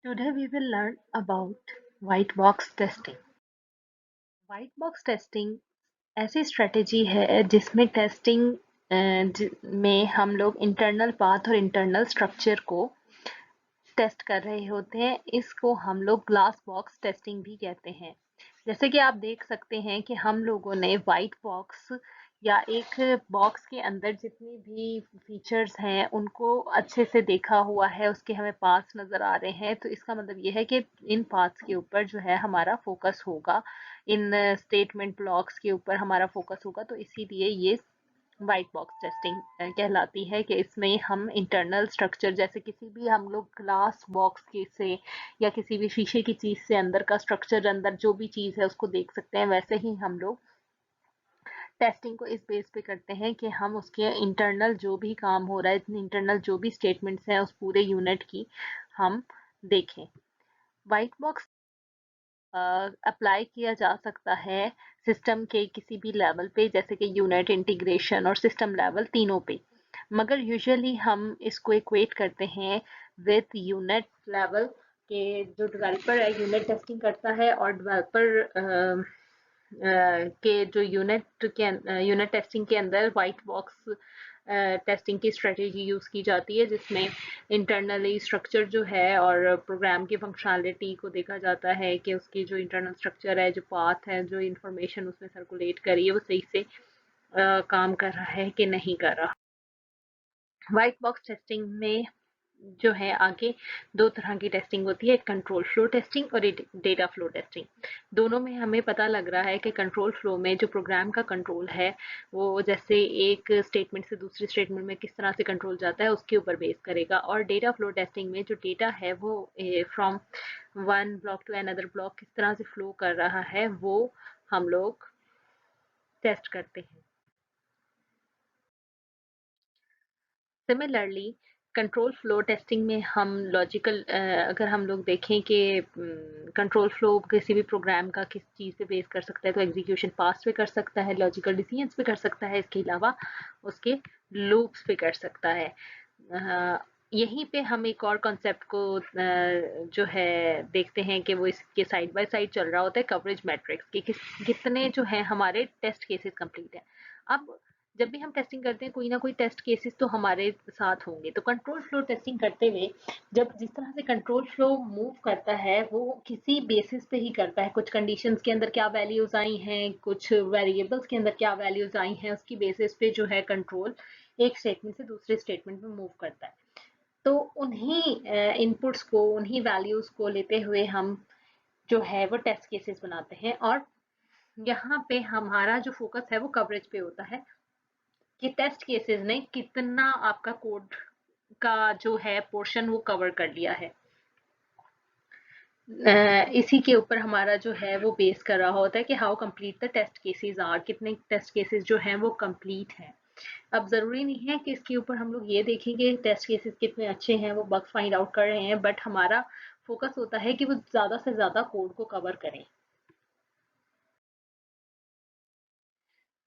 Today we will learn about white box testing. White box testing ऐसी strategy है जिसमें में हम लोग इंटरनल पाथ और इंटरनल स्ट्रक्चर को टेस्ट कर रहे होते हैं। इसको हम लोग ग्लास बॉक्स टेस्टिंग भी कहते हैं। जैसे कि आप देख सकते हैं कि हम लोगों ने वाइट बॉक्स या एक बॉक्स के अंदर जितनी भी फीचर्स हैं उनको अच्छे से देखा हुआ है, उसके हमें पार्ट्स नज़र आ रहे हैं। तो इसका मतलब ये है कि इन पार्ट्स के ऊपर जो है हमारा फोकस होगा, इन स्टेटमेंट ब्लॉक्स के ऊपर हमारा फोकस होगा। तो इसीलिए ये व्हाइट बॉक्स टेस्टिंग कहलाती है कि इसमें हम इंटरनल स्ट्रक्चर, जैसे किसी भी हम लोग ग्लास बॉक्स के से या किसी भी शीशे की चीज़ से अंदर का स्ट्रक्चर, अंदर जो भी चीज़ है उसको देख सकते हैं, वैसे ही हम लोग टेस्टिंग को इस बेस पे करते हैं कि हम उसके इंटरनल जो भी काम हो रहा है, इंटरनल जो भी स्टेटमेंट्स हैं उस पूरे यूनिट की हम देखें। व्हाइट बॉक्स अप्लाई किया जा सकता है सिस्टम के किसी भी लेवल पे, जैसे कि यूनिट, इंटीग्रेशन और सिस्टम लेवल तीनों पे। मगर यूजुअली हम इसको इक्वेट करते हैं विद यूनिट लेवल के। जो डेवलपर है यूनिट टेस्टिंग करता है और डेवलपर के जो यूनिट टेस्टिंग के अंदर वाइट बॉक्स टेस्टिंग की स्ट्रेटेजी यूज़ की जाती है, जिसमें इंटरनली स्ट्रक्चर जो है और प्रोग्राम की फंक्शनैलिटी को देखा जाता है कि उसकी जो इंटरनल स्ट्रक्चर है, जो पाथ है, जो इंफॉर्मेशन उसमें सर्कुलेट कर रही है वो सही से काम कर रहा है कि नहीं कर रहा। व्हाइट बॉक्स टेस्टिंग में जो है आगे दो तरह की टेस्टिंग होती है, कंट्रोल फ्लो टेस्टिंग और डेटा फ्लो टेस्टिंग। दोनों में हमें पता लग रहा है कि कंट्रोल फ्लो में जो प्रोग्राम का कंट्रोल है वो जैसे एक स्टेटमेंट से दूसरी स्टेटमेंट में किस तरह से कंट्रोल जाता है उसके ऊपर बेस करेगा। और डेटा फ्लो टेस्टिंग में जो डेटा है वो from one block to another block किस तरह से फ्लो कर रहा है वो हम लोग टेस्ट करते हैं। सिमिलरली कंट्रोल फ्लो टेस्टिंग में हम लॉजिकल, अगर हम लोग देखें कि कंट्रोल फ्लो किसी भी प्रोग्राम का किस चीज़ पे बेस कर सकता है, तो एग्जीक्यूशन पास्ट पे कर सकता है, लॉजिकल डिसीजंस पे कर सकता है, इसके अलावा उसके लूप्स पे कर सकता है। यहीं पे हम एक और कॉन्सेप्ट को जो है देखते हैं कि वो इसके साइड बाय साइड चल रहा होता है, कवरेज मैट्रिक्स कि कितने जो है हमारे टेस्ट केसेस कंप्लीट है। अब जब भी हम टेस्टिंग करते हैं कोई ना कोई टेस्ट केसेस तो हमारे साथ होंगे। तो कंट्रोल फ्लो टेस्टिंग करते हुए जब जिस तरह से कंट्रोल फ्लो मूव करता है वो किसी बेसिस पे ही करता है। कुछ कंडीशंस के अंदर क्या वैल्यूज आई हैं, कुछ वेरिएबल्स के अंदर क्या वैल्यूज आई हैं, उसकी बेसिस पे जो है कंट्रोल एक स्टेटमेंट से दूसरे स्टेटमेंट में मूव करता है। तो उन्हीं इनपुट्स को, उन्हीं वैल्यूज को लेते हुए हम जो है वो टेस्ट केसेस बनाते हैं। और यहाँ पे हमारा जो फोकस है वो कवरेज पे होता है कि टेस्ट केसेस ने कितना आपका कोड का जो है पोर्शन वो कवर कर लिया है। इसी के ऊपर हमारा जो है वो बेस कर रहा होता है कि how complete the test cases are, कितने टेस्ट केसेस जो हैं वो कंप्लीट हैं। अब ज़रूरी नहीं है कि इसके ऊपर हम लोग ये देखें कि टेस्ट केसेस कितने अच्छे हैं, वो बग फाइंड आउट कर रहे हैं, बट हमारा फोकस होता है कि वो ज़्यादा से ज़्यादा कोड को कवर करें।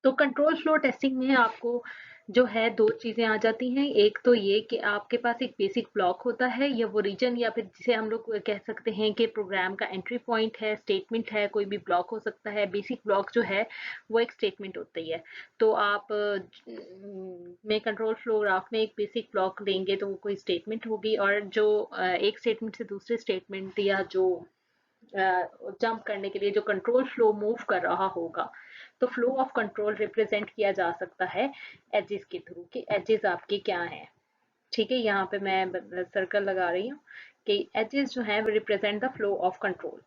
तो कंट्रोल फ्लो टेस्टिंग में आपको जो है दो चीजें आ जाती हैं। एक तो ये कि आपके पास एक बेसिक ब्लॉक होता है या वो रीजन, या फिर जिसे हम लोग कह सकते हैं कि प्रोग्राम का एंट्री पॉइंट है, स्टेटमेंट है, कोई भी ब्लॉक हो सकता है। बेसिक ब्लॉक जो है वो एक स्टेटमेंट होती है। तो आप में कंट्रोल फ्लो ग्राफ में एक बेसिक ब्लॉक लेंगे तो वो कोई स्टेटमेंट होगी, और जो एक स्टेटमेंट से दूसरे स्टेटमेंट या जो जंप करने के लिए जो कंट्रोल फ्लो मूव कर रहा होगा, तो फ्लो ऑफ कंट्रोल रिप्रेजेंट किया जा सकता है एजेस के थ्रू कि एजेस आपके क्या हैं। ठीक है, यहाँ पे मैं सर्कल लगा रही हूँ कि एजेस जो है वो represent the flow of control.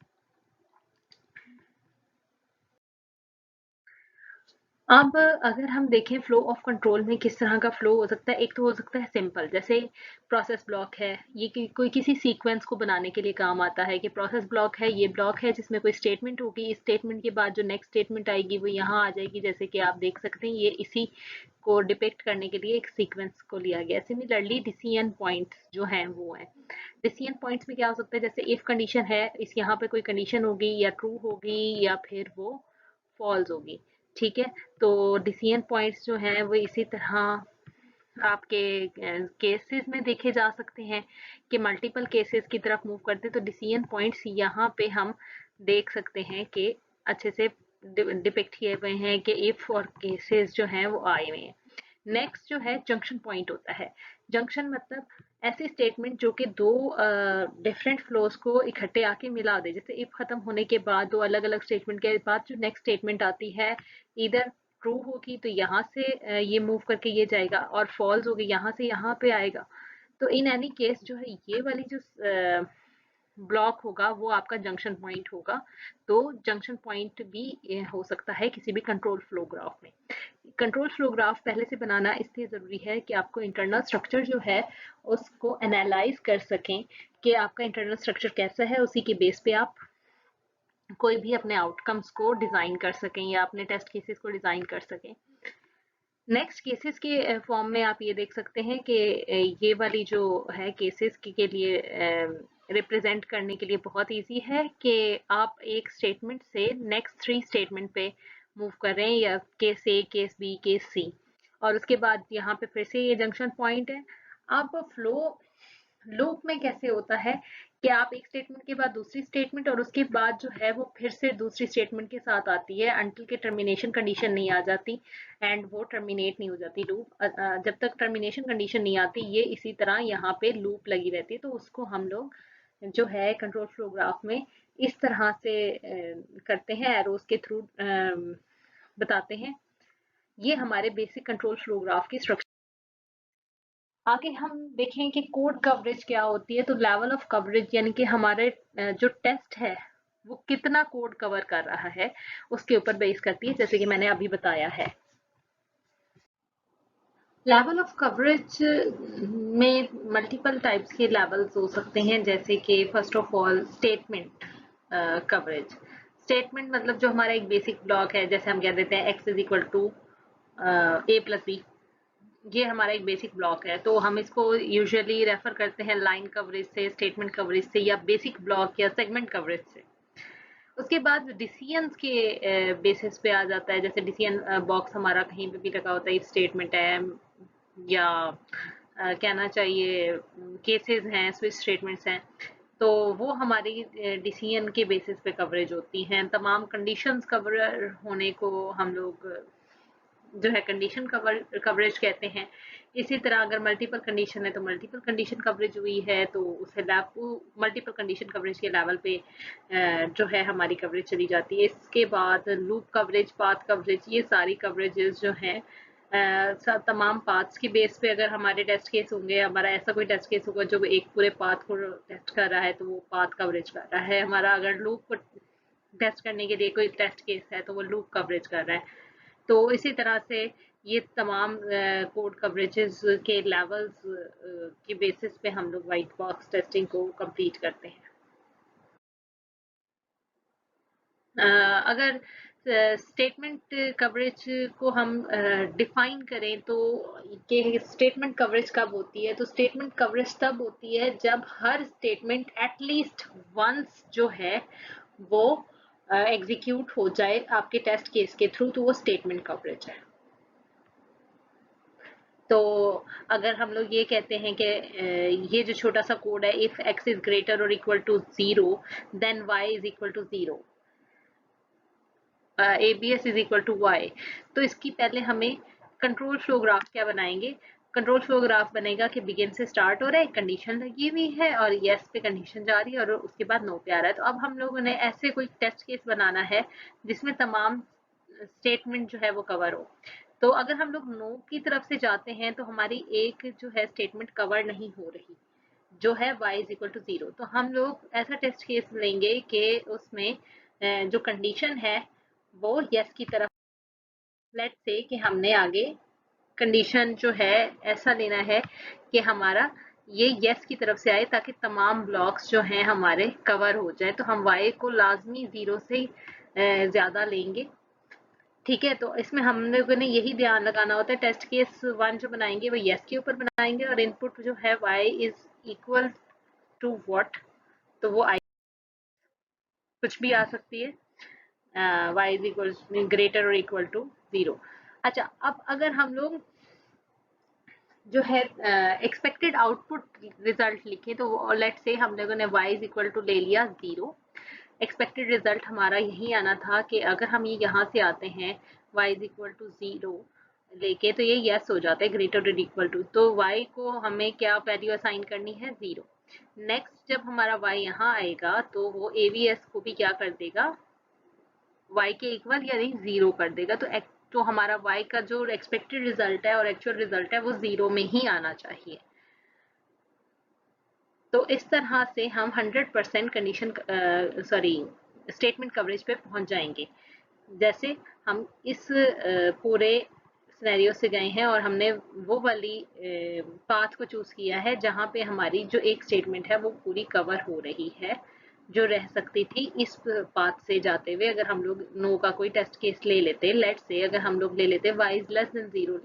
अब अगर हम देखें फ्लो ऑफ कंट्रोल में किस तरह का फ्लो हो सकता है, एक तो हो सकता है सिंपल, जैसे प्रोसेस ब्लॉक है, ये कोई किसी सीक्वेंस को बनाने के लिए काम आता है कि प्रोसेस ब्लॉक है, ये ब्लॉक है जिसमें कोई स्टेटमेंट होगी, इस स्टेटमेंट के बाद जो नेक्स्ट स्टेटमेंट आएगी वो यहाँ आ जाएगी। जैसे कि आप देख सकते हैं ये इसी को डिपिक्ट करने के लिए एक सीक्वेंस को लिया गया। सिमिलरली डिसीजन पॉइंट्स जो हैं वो हैं। डिसीजन पॉइंट्स में क्या हो सकता है, जैसे इफ कंडीशन है, इस यहाँ पे कोई कंडीशन होगी या ट्रू होगी या फिर वो फॉल्स होगी। ठीक है, तो डिसीजन पॉइंट्स जो हैं वो इसी तरह आपके केसेस में देखे जा सकते हैं कि मल्टीपल केसेस की तरफ मूव करते हैं, तो डिसीजन पॉइंट्स यहाँ पे हम देख सकते हैं कि अच्छे से डिपिक्ट किए हुए हैं कि इफ और केसेस जो हैं वो आए हुए हैं। नेक्स्ट जो है जंक्शन पॉइंट होता है। जंक्शन मतलब ऐसी स्टेटमेंट जो कि दो डिफरेंट फ्लोज को इकट्ठे आके मिला दे। जैसे इफ खत्म होने के बाद दो अलग अलग स्टेटमेंट के बाद जो नेक्स्ट स्टेटमेंट आती है, इधर ट्रू होगी तो यहाँ से ये मूव करके ये जाएगा, और फॉल्स होगी यहाँ से यहाँ पे आएगा। तो इन एनी केस जो है ये वाली जो ब्लॉक होगा वो आपका जंक्शन पॉइंट होगा। तो जंक्शन पॉइंट भी हो सकता है किसी भी कंट्रोल फ्लो ग्राफ में। कंट्रोल फ्लो ग्राफ पहले से बनाना इसलिए ज़रूरी है कि आपको इंटरनल स्ट्रक्चर जो है उसको एनालाइज कर सकें कि आपका इंटरनल स्ट्रक्चर कैसा है, उसी के बेस पे आप कोई भी अपने आउटकम्स को डिज़ाइन कर सकें या अपने टेस्ट केसेस को डिज़ाइन कर सकें। नेक्स्ट केसेस के फॉर्म में आप ये देख सकते हैं कि ये वाली जो है केसेस के लिए रिप्रेजेंट करने के लिए बहुत इजी है कि आप एक स्टेटमेंट से नेक्स्ट 3 स्टेटमेंट पे मूव कर रहे हैं, या केस ए, केस बी, केस सी, और उसके बाद यहाँ पे फिर से ये जंक्शन पॉइंट है। अब फ्लो लूप में कैसे होता है कि आप एक स्टेटमेंट के बाद दूसरी स्टेटमेंट, और उसके बाद जो है वो फिर से दूसरी स्टेटमेंट के साथ आती है अंटिल के टर्मिनेशन कंडीशन नहीं आ जाती एंड वो टर्मिनेट नहीं हो जाती लूप। जब तक टर्मिनेशन कंडीशन नहीं आती ये इसी तरह यहाँ पे लूप लगी रहती है। तो उसको हम लोग जो है कंट्रोल फ्लो ग्राफ में इस तरह से करते हैं, एरोज के थ्रू बताते हैं। ये हमारे बेसिक कंट्रोल फ्लो ग्राफ की स्ट्रक्चर। आगे हम देखें कि कोड कवरेज क्या होती है। तो लेवल ऑफ कवरेज यानी कि हमारे जो टेस्ट है वो कितना कोड कवर कर रहा है उसके ऊपर बेस करती है, जैसे कि मैंने अभी बताया है। लेवल ऑफ कवरेज में मल्टीपल टाइप्स के लेवल्स हो सकते हैं, जैसे कि first of all statement coverage. Statement मतलब जो हमारा एक बेसिक ब्लॉक है, जैसे हम कह देते हैं x is equal to A plus B, ये हमारा एक बेसिक ब्लॉक है। तो हम इसको यूजुअली रेफर करते हैं लाइन कवरेज से, स्टेटमेंट कवरेज से, या बेसिक ब्लॉक या सेगमेंट कवरेज से। उसके बाद डिसीजंस के बेसिस पे आ जाता है, जैसे डिसीजन बॉक्स हमारा कहीं पे भी लगा होता है, स्टेटमेंट है या कहना चाहिए केसेस हैं, स्विच स्टेटमेंट्स हैं, तो वो हमारी डिसीजन के बेसिस पे कवरेज होती हैं। तमाम कंडीशंस कवर होने को हम लोग जो है कंडीशन कवरेज कहते हैं। इसी तरह अगर मल्टीपल कंडीशन है तो मल्टीपल कंडीशन कवरेज हुई है, तो उसे मल्टीपल कंडीशन कवरेज के लेवल पे जो है हमारी कवरेज चली जाती है। इसके बाद लूप कवरेज, पाथ कवरेज, ये सारी कवरेजेस जो हैं तमाम पाथ्स के बेस पे अगर हमारे टेस्ट केस होंगे, हमारा ऐसा कोई टेस्ट केस होगा जो एक पूरे पाथ को टेस्ट कर रहा है, तो वो पाथ कवरेज कर रहा है। हमारा अगर लूप को टेस्ट करने के लिए कोई टेस्ट केस है तो वो लूप कवरेज कर रहा है। तो इसी तरह से ये तमाम कोड कवरेजेस के लेवल्स के बेसिस पे हम लोग वाइट बॉक्स टेस्टिंग को कंप्लीट करते हैं। अगर स्टेटमेंट कवरेज को हम डिफाइन करें तो कि स्टेटमेंट कवरेज कब होती है, तो स्टेटमेंट कवरेज तब होती है जब हर स्टेटमेंट एटलीस्ट वंस जो है वो एग्जीक्यूट हो जाए आपके टेस्ट केस के थ्रू, तो वो स्टेटमेंट कवरेज है। तो अगर हम लोग ये कहते हैं कि ये जो छोटा सा कोड है, इफ x इज ग्रेटर और equal to 0 then y is equal to 0, abs is equal to y, तो इसकी पहले हमें कंट्रोल फ्लो ग्राफ क्या बनाएंगे। कंट्रोल फ्लो ग्राफ बनेगा कि बिगिन से स्टार्ट हो रहा है, कंडीशन लगी हुई है और यस पे कंडीशन जा रही है और उसके बाद नो पे आ रहा है। तो अब हम लोगों ने ऐसे कोई टेस्ट केस बनाना है जिसमें तमाम स्टेटमेंट जो है वो कवर हो। तो अगर हम लोग नो की तरफ से जाते हैं तो हमारी एक जो है स्टेटमेंट कवर नहीं हो रही, जो है y इज इक्वल टू 0। तो हम लोग ऐसा टेस्ट केस लेंगे कि उसमें जो कंडीशन है वो यस की तरफ। लेट्स से कि हमने आगे कंडीशन जो है ऐसा लेना है कि हमारा ये यस की तरफ से आए ताकि तमाम ब्लॉक्स जो हैं हमारे कवर हो जाए। तो हम y को लाजमी 0 से ज़्यादा लेंगे। ठीक है, तो इसमें हम लोगों ने यही ध्यान लगाना होता है, टेस्ट केस 1 जो बनाएंगे वो यस के ऊपर बनाएंगे और इनपुट जो है y is equal to what, तो वो आई कुछ भी आ सकती है, y इज इक्वल ग्रेटर और इक्वल टू 0। अच्छा, अब अगर हम लोग जो है एक्सपेक्टेड आउटपुट रिजल्ट लिखे, तो लेट्स से हम लोगों ने y इज इक्वल टू ले लिया 0। एक्सपेक्टेड रिजल्ट हमारा यही आना था कि अगर हम ये यहाँ से आते हैं y इज इक्वल टू 0 लेके, तो ये यस हो जाता है ग्रेटर देन इक्वल टू, तो y को हमें क्या वैल्यू असाइन करनी है 0। नेक्स्ट जब हमारा y यहाँ आएगा तो वो एवीएस को भी क्या कर देगा, y के इक्वल यानी 0 कर देगा। तो हमारा y का जो एक्सपेक्टेड रिजल्ट है और एक्चुअल रिजल्ट है वो 0 में ही आना चाहिए। तो इस तरह से हम 100% कंडीशन स्टेटमेंट कवरेज पे पहुंच जाएंगे। जैसे हम इस पूरे सिनेरियो से गए हैं और हमने वो वाली पाथ को चूज किया है जहां पे हमारी जो एक स्टेटमेंट है वो पूरी कवर हो रही है, जो रह सकती थी इस पाथ से जाते हुए। अगर हम लोग नो का कोई टेस्ट केस ले लेते, लेट्स से अगर हम लोग ले लेते y इज लेस देन 0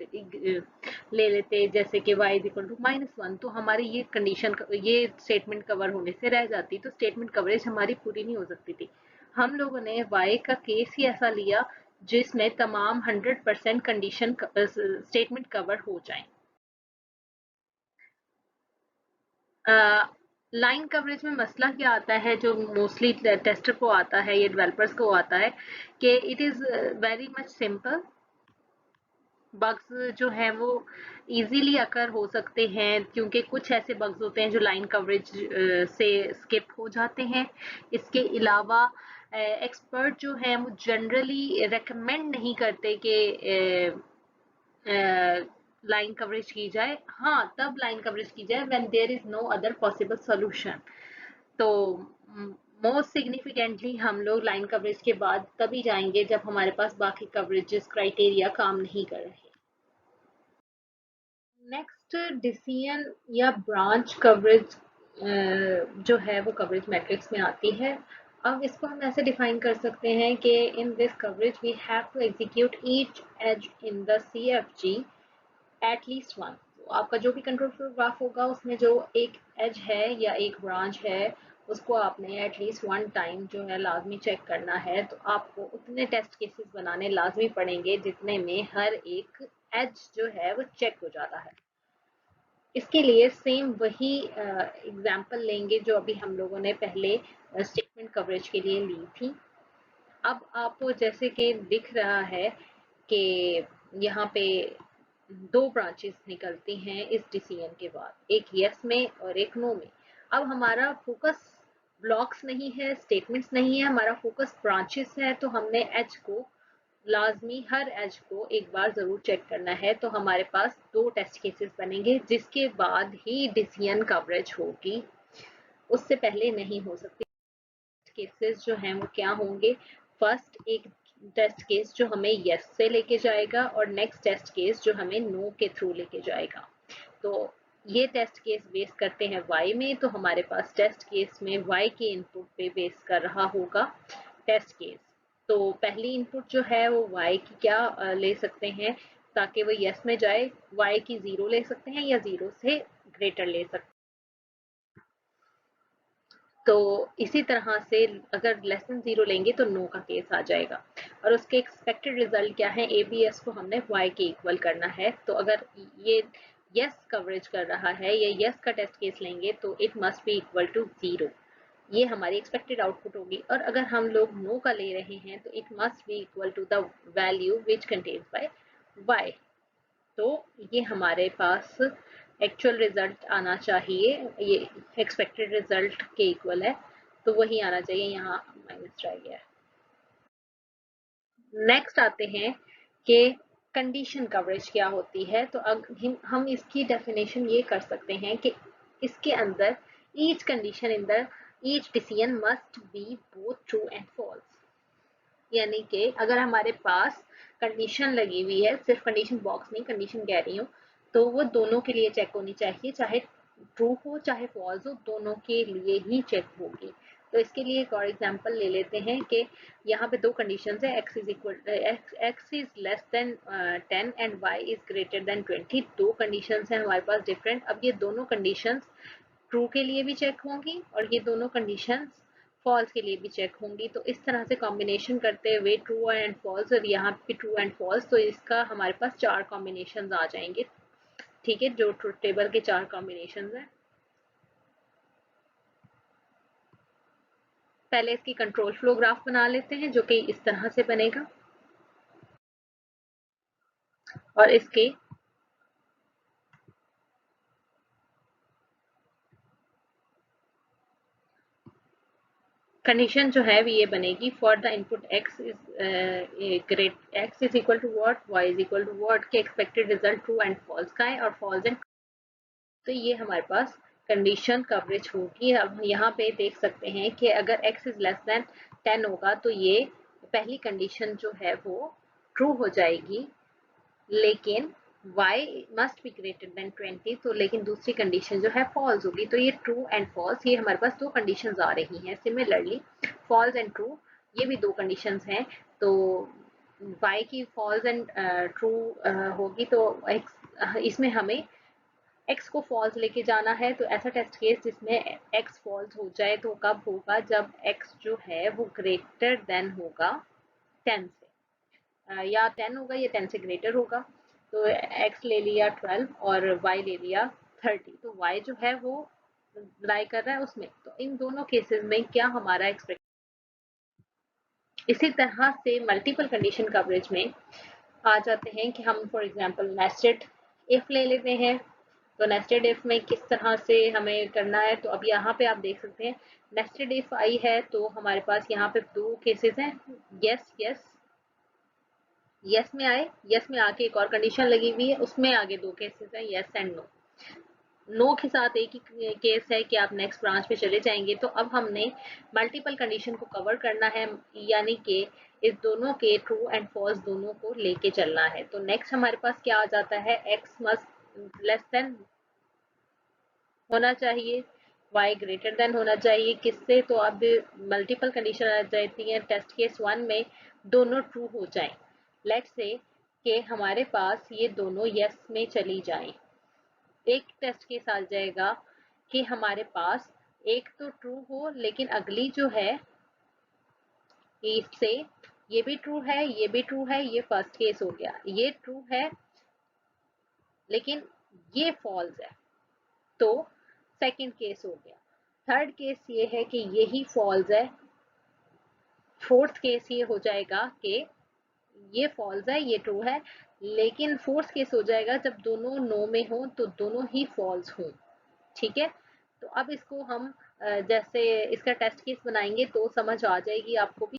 ले लेते, जैसे कि y इज इक्वल टू -1, तो हमारी ये कंडीशन, ये स्टेटमेंट कवर होने से रह जाती, तो स्टेटमेंट कवरेज हमारी पूरी नहीं हो सकती थी। हम लोगों ने y का केस ही ऐसा लिया जिसमें तमाम 100% कंडीशन स्टेटमेंट कवर हो जाए। लाइन कवरेज में मसला क्या आता है, जो मोस्टली टेस्टर को आता है या डेवलपर्स को आता है, कि it is very much simple. Bugs जो है वो इजीली अकर हो सकते हैं, क्योंकि कुछ ऐसे बग्स होते हैं जो लाइन कवरेज से स्किप हो जाते हैं। इसके अलावा एक्सपर्ट जो हैं वो जनरली रेकमेंड नहीं करते कि लाइन कवरेज की जाए। हाँ, तब लाइन कवरेज की जाए when there is no other possible solution. तो मोस्ट सिग्निफिकेंटली हम लोग लाइन कवरेज के बाद तभी जाएंगे जब हमारे पास बाकी कवरेजेस क्राइटेरिया काम नहीं कर रहे। नेक्स्ट डिसीजन या ब्रांच कवरेज जो है वो कवरेज मैट्रिक्स में आती है। अब इसको हम ऐसे डिफाइन कर सकते हैं कि in this coverage we have to execute each edge in the CFG at least one. आपका जो भी कंट्रोल फ्लो ग्राफ होगा उसमें जो एक एज है या एक ब्रांच है उसको आपने एटलीस्ट वन टाइम जो है लाजमी चेक करना है। तो आपको उतने टेस्ट केसेस बनाने लाजमी पड़ेंगे जितने में हर एक एज जो है वो चेक हो जाता है। इसके लिए सेम वही एग्जाम्पल लेंगे जो अभी हम लोगों ने पहले स्टेटमेंट कवरेज के लिए ली थी। अब आपको जैसे कि दिख रहा है कि यहाँ पे दो ब्रांचेस निकलती हैं इस डिसीजन के बाद, एक यस में और एक नो में। अब हमारा फोकस ब्लॉक्स नहीं है, स्टेटमेंट्स नहीं है, हमारा फोकस ब्रांचेस है। तो हमने एज को लाजमी हर एज को एक बार जरूर चेक करना है। तो हमारे पास दो टेस्ट केसेस बनेंगे जिसके बाद ही डिसीजन कवरेज होगी, उससे पहले नहीं हो सकती। केसेस जो हैं वो क्या होंगे, फर्स्ट एक टेस्ट केस जो हमें यस से लेके जाएगा और नेक्स्ट टेस्ट केस जो हमें नो के थ्रू लेके जाएगा। तो ये टेस्ट केस बेस करते हैं y में, तो हमारे पास टेस्ट केस में y के इनपुट पे बेस कर रहा होगा टेस्ट केस। तो पहली इनपुट जो है वो y की क्या ले सकते हैं ताकि वो यस में जाए, y की 0 ले सकते हैं या 0 से ग्रेटर ले सकते हैं। तो इसी तरह से अगर लेस देन 0 लेंगे तो नो का केस आ जाएगा और उसके एक्सपेक्टेड रिजल्ट क्या है, एबीएस को हमने y के इक्वल करना है। तो अगर ये यस कवरेज कर रहा है या यस का टेस्ट केस लेंगे तो it must be equal to 0, ये हमारी एक्सपेक्टेड आउटपुट होगी। और अगर हम लोग नो का ले रहे हैं तो it must be equal to the value which contains by y। तो ये हमारे पास एक्चुअल रिजल्ट आना चाहिए, ये एक्सपेक्टेड रिजल्ट के इक्वल है, तो वही आना चाहिए, यहाँ माइनस रह गया। नेक्स्ट आते हैं कि कंडीशन कवरेज क्या होती है। तो अब हम इसकी डेफिनेशन ये कर सकते हैं कि इसके अंदर each condition in the each decision must be both true and false. यानी कि अगर हमारे पास कंडीशन लगी हुई है, सिर्फ कंडीशन बॉक्स नहीं, कंडीशन कह रही हूँ, तो वो दोनों के लिए चेक होनी चाहिए, चाहे ट्रू हो चाहे फॉल्स हो, दोनों के लिए ही चेक होगी। तो इसके लिए एक और एग्जांपल ले लेते हैं कि यहाँ पे दो कंडीशन है, x is less than 10 and y is greater than 20। दो कंडीशन है हमारे पास डिफरेंट। अब ये दोनों कंडीशन ट्रू के लिए भी चेक होंगी और ये दोनों कंडीशंस फॉल्स के लिए भी चेक होंगी। तो इस तरह से कॉम्बिनेशन करते हुए ट्रू एंड फॉल्स और यहाँ पे ट्रू एंड फॉल्स, तो इसका हमारे पास चार कॉम्बिनेशन आ जाएंगे। ठीक है, जो ट्रुथ टेबल के 4 कॉम्बिनेशन हैं। पहले इसकी कंट्रोल फ्लो ग्राफ बना लेते हैं जो कि इस तरह से बनेगा, और इसके कंडीशन जो है वो ये बनेगी, for the input x is great x is equal to what, y is equal to what, के expected result true and false का है और फॉल्स एंड, तो ये हमारे पास कंडीशन कवरेज होगी। अब यहाँ पे देख सकते हैं कि अगर x इज लेस देन 10 होगा तो ये पहली कंडीशन जो है वो ट्रू हो जाएगी, लेकिन y must be greater than 20, तो लेकिन दूसरी कंडीशन जो है फॉल्स होगी। तो ये ट्रू एंड फॉल्स, ये हमारे पास दो कंडीशंस आ रही हैं। सिमिलरली फॉल्स एंड ट्रू, ये भी दो कंडीशंस हैं। तो y की फॉल्स एंड ट्रू होगी तो x, इसमें हमें x को फॉल्स लेके जाना है। तो ऐसा टेस्ट केस जिसमें x फॉल्स हो जाए तो कब होगा, जब x जो है वो ग्रेटर देन होगा 10 से, या 10 होगा या 10 से ग्रेटर होगा। तो x ले लिया 12 और y ले लिया 30, तो y जो है वो लाई कर रहा है उसमें। तो इन दोनों केसेस में क्या हमारा एक्सपेक्ट, इसी तरह से मल्टीपल कंडीशन कवरेज में आ जाते हैं कि हम फॉर एग्जांपल नेस्टेड इफ ले लेते हैं। तो नेस्टेड इफ में किस तरह से हमें करना है, तो अब यहाँ पे आप देख सकते हैं नेस्टेड इफ आई है तो हमारे पास यहाँ पे दो केसेस हैं, यस यस, यस में आए, यस में आके एक और कंडीशन लगी हुई है, उसमें आगे दो केसेस हैं, यस एंड नो। नो के साथ एक ही केस है कि आप नेक्स्ट ब्रांच पे चले जाएंगे। तो अब हमने मल्टीपल कंडीशन को कवर करना है, यानी कि इस दोनों के ट्रू एंड फॉल्स दोनों को लेके चलना है। तो नेक्स्ट हमारे पास क्या आ जाता है, एक्स मस्ट लेस देन होना चाहिए, y ग्रेटर देन होना चाहिए, किससे, तो अब मल्टीपल कंडीशन आ जाती है। टेस्ट केस 1 में दोनों ट्रू हो जाएं, लेट्स से कि हमारे पास ये दोनों यस में चली जाएं। एक टेस्ट केस आ जाएगा कि हमारे पास एक तो ट्रू हो लेकिन अगली जो है इससे ये भी ट्रू है ये भी ट्रू है, ये फर्स्ट केस हो गया। ये ट्रू है लेकिन ये फॉल्स है, तो सेकंड केस हो गया। थर्ड केस ये है कि यही फॉल्स है। फोर्थ केस ये हो जाएगा कि ये फॉल्स है ये ट्रू है, लेकिन फोर्थ केस हो जाएगा जब दोनों नो में हो तो दोनों ही फॉल्स हों। ठीक है, तो अब इसको हम जैसे इसका टेस्ट केस बनाएंगे तो समझ आ जाएगी आपको भी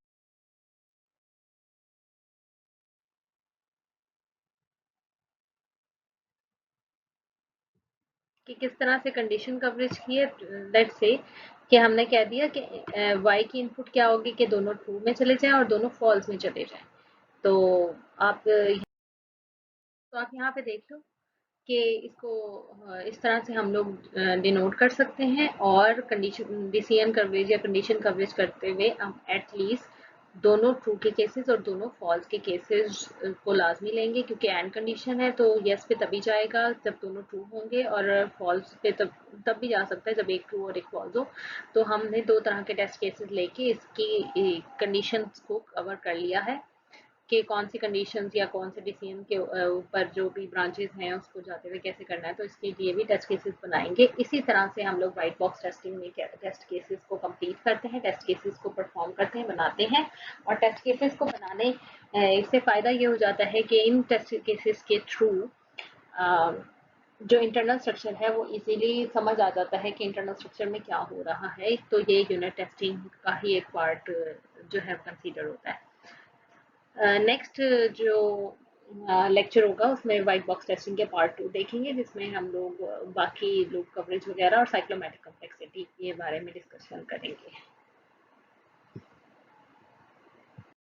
कि किस तरह से कंडीशन कवरेज की है। लेट्स से कि हमने कह दिया कि y की इनपुट क्या होगी कि दोनों ट्रू में चले जाएं और दोनों फॉल्स में चले जाएं। तो आप यहाँ पे देख लो कि इसको इस तरह से हम लोग डिनोट कर सकते हैं, और कंडीशन डिसीजन कवरेज या कंडीशन कवरेज करते हुए हम एटलीस्ट दोनों ट्रू के केसेस और दोनों फॉल्स के केसेस को लाजमी लेंगे, क्योंकि एंड कंडीशन है तो यस पे तभी जाएगा जब दोनों ट्रू होंगे, और फॉल्स पे तब भी जा सकता है जब एक ट्रू और एक फॉल्स हो। तो हमने दो तरह के टेस्ट केसेस लेके इसकी कंडीशन को कवर कर लिया है कि कौन सी कंडीशंस या कौन से डिसीजन के ऊपर जो भी ब्रांचेस हैं उसको जाते हुए कैसे करना है, तो इसके लिए भी टेस्ट केसेस बनाएंगे। इसी तरह से हम लोग वाइट बॉक्स टेस्टिंग में टेस्ट केसेस को कंप्लीट करते हैं, टेस्ट केसेस को परफॉर्म करते हैं, बनाते हैं। और टेस्ट केसेस को बनाने इससे फ़ायदा ये हो जाता है कि इन टेस्ट केसेस के थ्रू जो इंटरनल स्ट्रक्चर है वो इजीली समझ आ जाता है कि इंटरनल स्ट्रक्चर में क्या हो रहा है। तो ये यूनिट टेस्टिंग का ही एक पार्ट जो है कंसीडर होता है। नेक्स्ट जो लेक्चर होगा उसमें वाइट बॉक्स टेस्टिंग के पार्ट 2 देखेंगे, जिसमें हम लोग बाकी लूप कवरेज वगैरह और साइक्लोमेटिक कॉम्प्लेक्सिटी के बारे में डिस्कशन करेंगे।